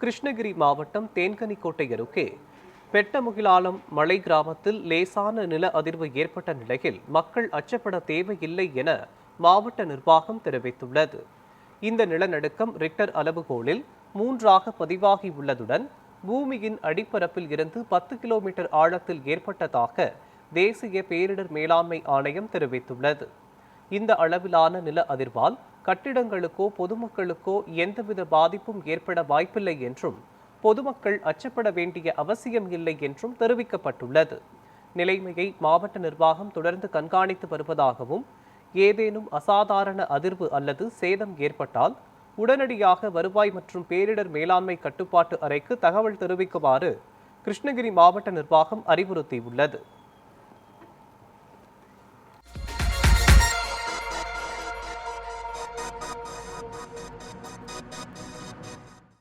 கிருஷ்ணகிரி மாவட்டம் தேன்கனிக்கோட்டை அருகே பெட்டமுகிலாலம் மலை கிராமத்தில் லேசான நில அதிர்வு ஏற்பட்ட நிலையில் மக்கள் அச்சப்பட தேவையில்லை என மாவட்ட நிர்வாகம் தெரிவித்துள்ளது. இந்த நிலநடுக்கம் ரிக்டர் அளவுகோலில் 3ஆக பதிவாகியுள்ளதுடன் பூமியின் அடிப்பரப்பில் இருந்து 10 கிலோமீட்டர் ஆழத்தில் ஏற்பட்டதாக தேசிய பேரிடர் மேலாண்மை ஆணையம் தெரிவித்துள்ளது. இந்த அளவிலான நில அதிர்வால் கட்டிடங்களுக்கோ பொதுமக்களுக்கோ எந்தவித பாதிப்பும் ஏற்பட வாய்ப்பில்லை என்றும் பொதுமக்கள் அச்சப்பட வேண்டிய அவசியம் இல்லை என்றும் தெரிவிக்கப்பட்டுள்ளது. நிலைமையை மாவட்ட நிர்வாகம் தொடர்ந்து கண்காணித்து வருவதாகவும் ஏதேனும் அசாதாரண அதிர்வு அல்லது சேதம் ஏற்பட்டால் உடனடியாக வருவாய் மற்றும் பேரிடர் மேலாண்மை கட்டுப்பாட்டு அறைக்கு தகவல் தெரிவிக்குமாறு கிருஷ்ணகிரி மாவட்ட நிர்வாகம் அறிவுறுத்தியுள்ளது.